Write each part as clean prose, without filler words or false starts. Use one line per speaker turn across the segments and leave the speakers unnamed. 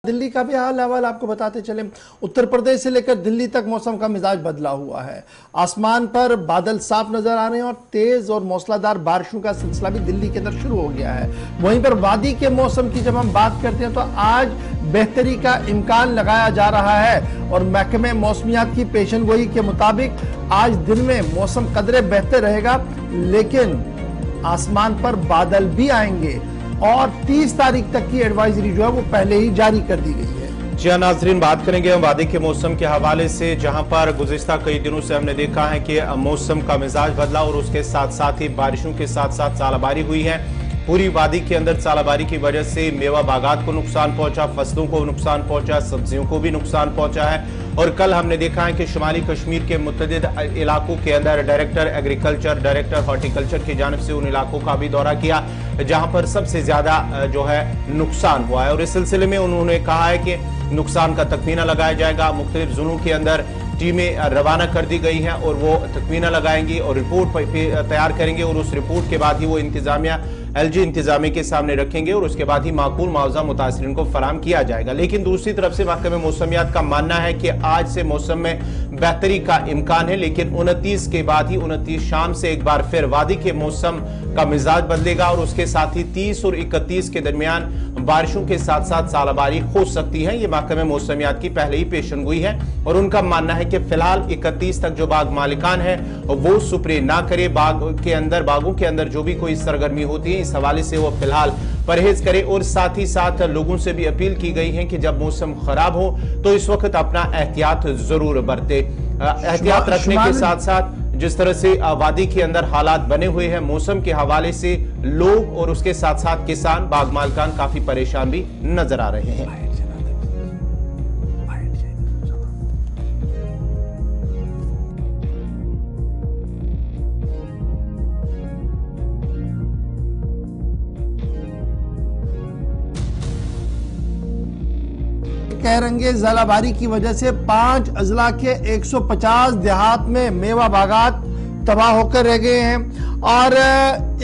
दिल्ली का भी हाल अहवाल आपको बताते चले। उत्तर प्रदेश से लेकर दिल्ली तक मौसम का मिजाज बदला हुआ है। आसमान पर बादल साफ नजर आ रहे हैं और तेज और मौसलाधार बारिशों का सिलसिला भी दिल्ली के अंदर शुरू हो गया है। वहीं पर वादी के मौसम की जब हम बात करते हैं तो आज बेहतरी का इम्कान लगाया जा रहा है और महकमे मौसमियात की पेशनगोई के मुताबिक आज दिन में मौसम कदरे बेहतर रहेगा, लेकिन आसमान पर बादल भी आएंगे और 30 तारीख तक की एडवाइजरी जो है वो पहले ही जारी कर दी गई है।
जी हाँ नाज़रीन, बात करेंगे हम वादी के मौसम के हवाले से, जहां पर गुज़िश्ता कई दिनों से हमने देखा है कि मौसम का मिजाज बदला और उसके साथ साथ ही बारिशों के साथ साथ सालाबारी हुई है। पूरी वादी के अंदर सालाबारी की वजह से मेवा बागात को नुकसान पहुंचा, फसलों को नुकसान पहुंचा, सब्जियों को भी नुकसान पहुंचा है। और कल हमने देखा है कि शुमाली कश्मीर के मुतअद्दिद इलाकों के अंदर डायरेक्टर एग्रीकल्चर, डायरेक्टर हॉर्टिकल्चर की जानिब से उन इलाकों का भी दौरा किया जहां पर सबसे ज्यादा जो है नुकसान हुआ है। और इस सिलसिले में उन्होंने कहा है कि नुकसान का तखमीना लगाया जाएगा। मुख्तलिफ ज़िलों के अंदर टीमें रवाना कर दी गई हैं और वो तखमीना लगाएंगी और रिपोर्ट तैयार करेंगे और उस रिपोर्ट के बाद ही वो इंतजामिया एलजी इंतजामिया के सामने रखेंगे और उसके बाद ही माकूल मुआवजा मुतासिरीन को फराहम किया जाएगा। लेकिन दूसरी तरफ से महकमे मौसमियात का मानना है कि आज से मौसम में बेहतरी का इम्कान है, लेकिन 29 के बाद ही 29 शाम से एक बार फिर वादी के मौसम का मिजाज बदलेगा और उसके साथ ही 30 और 31 के दरमियान बारिशों के साथ साथ सालाबारी हो सकती है। ये महकमे मौसमियात की पहले ही पेशनगोई है और उनका मानना है कि फिलहाल 31 तक जो बाग मालिकान है वो स्प्रे ना करे, बागों के अंदर जो भी कोई सरगर्मी होती है इस हवाले से वो फिलहाल परहेज करे। और साथ ही साथ लोगों से भी अपील की गई है कि जब मौसम खराब हो तो इस वक्त अपना एहतियात जरूर बरते। एहतियात रखने के साथ साथ जिस तरह से वादी के अंदर हालात बने हुए हैं मौसम के हवाले से, लोग और उसके साथ साथ किसान, बाग मालिकान काफी परेशान भी नजर आ रहे हैं।
कहरंगे ज़ालाबारी की वजह से 5 अजला के 150 देहात में मेवा बागात तबाह होकर रह गए हैं और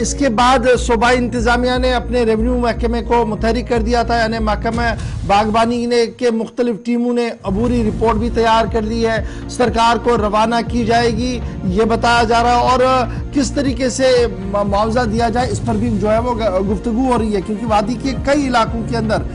इसके बाद सूबाई इंतजामिया ने अपने रेवेन्यू महकमे को मुतहरिक कर दिया था, यानी महकमा बागबानी ने के मुख्तलिफ टीमों ने अबूरी रिपोर्ट भी तैयार कर ली है, सरकार को रवाना की जाएगी ये बताया जा रहा है। और किस तरीके से मुआवजा दिया जाए इस पर भी जो है वो गुफ्तगू हो रही है, क्योंकि वादी के कई इलाकों के अंदर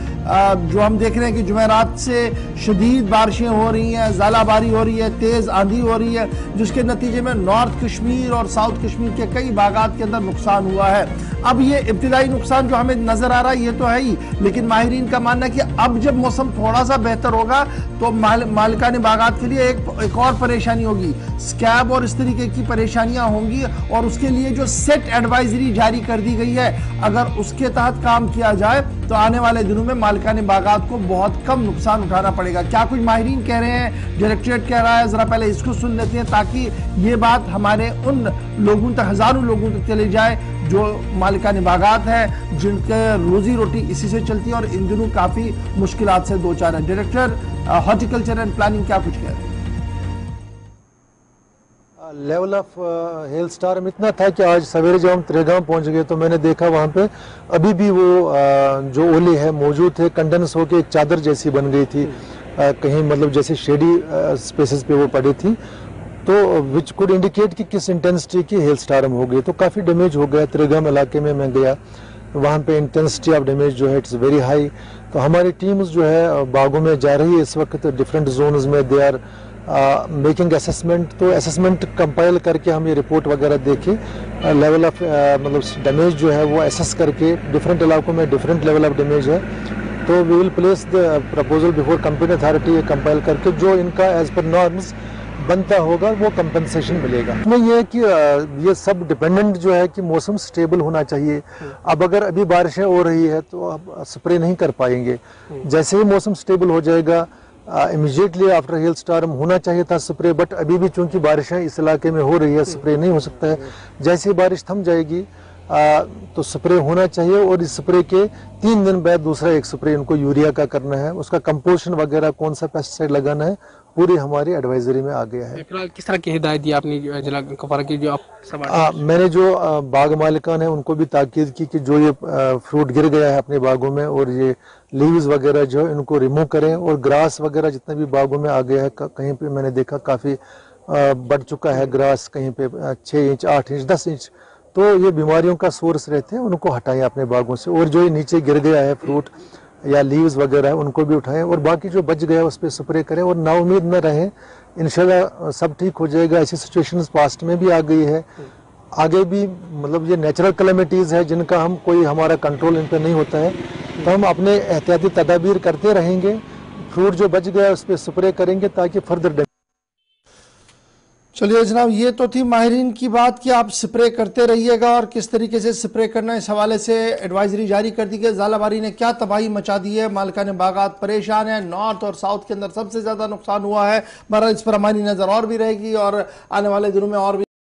जो हम देख रहे हैं कि जुमेरात से शदीद बारिशें हो रही हैं, ज़ालाबारी हो रही है, तेज़ आंधी हो रही है, जिसके नतीजे में नॉर्थ कश्मीर और साउथ कश्मीर के कई बागात के अंदर नुकसान हुआ है। अब ये इब्तिदाई नुकसान जो हमें नजर आ रहा है ये तो है ही, लेकिन माहिरीन का मानना है कि अब जब मौसम थोड़ा सा बेहतर होगा तो मालिकान बागात के लिए एक और परेशानी होगी, स्कैब और इस तरीके की परेशानियां होंगी और उसके लिए जो सेट एडवाइजरी जारी कर दी गई है अगर उसके तहत काम किया जाए तो आने वाले दिनों में मालिकान बागात को बहुत कम नुकसान उठाना पड़ेगा। क्या कुछ माहिरीन कह रहे हैं, डायरेक्टरेट कह रहा है, जरा पहले इसको सुन लेते हैं ताकि ये बात हमारे उन लोगों तक, हजारों लोगों तक चली जाए जो मालिकान बागात है, जिनके रोजी रोटी इसी से चलती है और इन दिनों काफी मुश्किलात से दो चार है। डायरेक्टर हॉर्टिकल्चर एंड प्लानिंग क्या कुछ कह रहे हैं?
लेवल ऑफ हेल स्टार्म इतना था कि आज सवेरे जब हम त्रेगांव पहुंच गए तो मैंने देखा वहाँ पे अभी भी वो जो ओले है मौजूद थे, कंडेंस होके एक चादर जैसी बन गई थी, कहीं मतलब जैसे शेडी स्पेसेस पे वो पड़ी थी, तो विच कुड इंडिकेट कि किस इंटेंसिटी की हेल स्टार्म हो गई। तो काफ़ी डैमेज हो गया। त्रेगांव इलाके में मैं गया, वहाँ पे इंटेंसिटी ऑफ डैमेज जो है इट्स वेरी हाई। तो हमारी टीम्स जो है बागों में जा रही है इस वक्त, डिफरेंट जोन्स में दे आर मेकिंग असेसमेंट। तो असेसमेंट कंपाइल करके हम ये रिपोर्ट वगैरह देके लेवल ऑफ मतलब डैमेज जो है वो असेस करके, डिफरेंट इलाकों में डिफरेंट लेवल ऑफ डैमेज है, तो we will place the proposal before company authority, compile करके जो इनका एज पर नॉर्म्स बनता होगा वो कंपनसेशन मिलेगा। इसमें ये है कि ये सब डिपेंडेंट जो है कि मौसम स्टेबल होना चाहिए। अब अगर अभी बारिशें हो रही है तो अब स्प्रे नहीं कर पाएंगे, जैसे ही मौसम स्टेबल हो जाएगा इमीडिएटली आफ्टर हेल स्टार्म होना चाहिए था स्प्रे, बट अभी भी चूंकि बारिशें इस इलाके में हो रही है स्प्रे नहीं हो सकता है। जैसे ही बारिश थम जाएगी तो स्प्रे होना चाहिए, और इस स्प्रे के 3 दिन बाद दूसरा एक स्प्रे इनको यूरिया का करना है। उसका कंपोजिशन वगैरह कौन सा पेस्टिसाइड लगाना है पूरी हमारी एडवाइजरी में आ गया है।
फिलहाल किस तरह की हिदायत दी आपने जिला कुपवारा की जो आप सब
मैंने जो बाग मालिकान है उनको भी ताकीद की कि जो ये फ्रूट गिर गया है अपने बागों में, और ये लीव्स वगैरह जो है इनको रिमूव करें, और ग्रास वगैरह जितना भी बागों में आ गया है, कहीं पे मैंने देखा काफ़ी बढ़ चुका है ग्रास, कहीं पे 6 इंच 8 इंच 10 इंच, तो ये बीमारियों का सोर्स रहते हैं, उनको हटाएं अपने बागों से। और जो ये नीचे गिर गया है फ्रूट या लीव्स वगैरह है उनको भी उठाएं, और बाकी जो बच गया उस पर स्प्रे करें, और नाउम्मीद न रहें, इंशाल्लाह सब ठीक हो जाएगा। ऐसी सिचुएशंस पास्ट में भी आ गई है, आगे भी, मतलब ये नेचुरल कैलेमिटीज़ है जिनका हम कोई हमारा कंट्रोल इन पर नहीं होता है, तो हम अपने एहतियाती तदाबीर करते रहेंगे। फ्रूट जो बच गया उस पर स्प्रे करेंगे ताकि फर्दर।
चलिए जनाब, ये तो थी माहिरीन की बात कि आप स्प्रे करते रहिएगा, और किस तरीके से स्प्रे करना है इस हवाले से एडवाइजरी जारी कर दी गई। ज़ालाबारी ने क्या तबाही मचा दी है, मालिकान बागात परेशान है, नॉर्थ और साउथ के अंदर सबसे ज़्यादा नुकसान हुआ है। बहरहाल इस पर हमारी नज़र और भी रहेगी, और आने वाले दिनों में और भी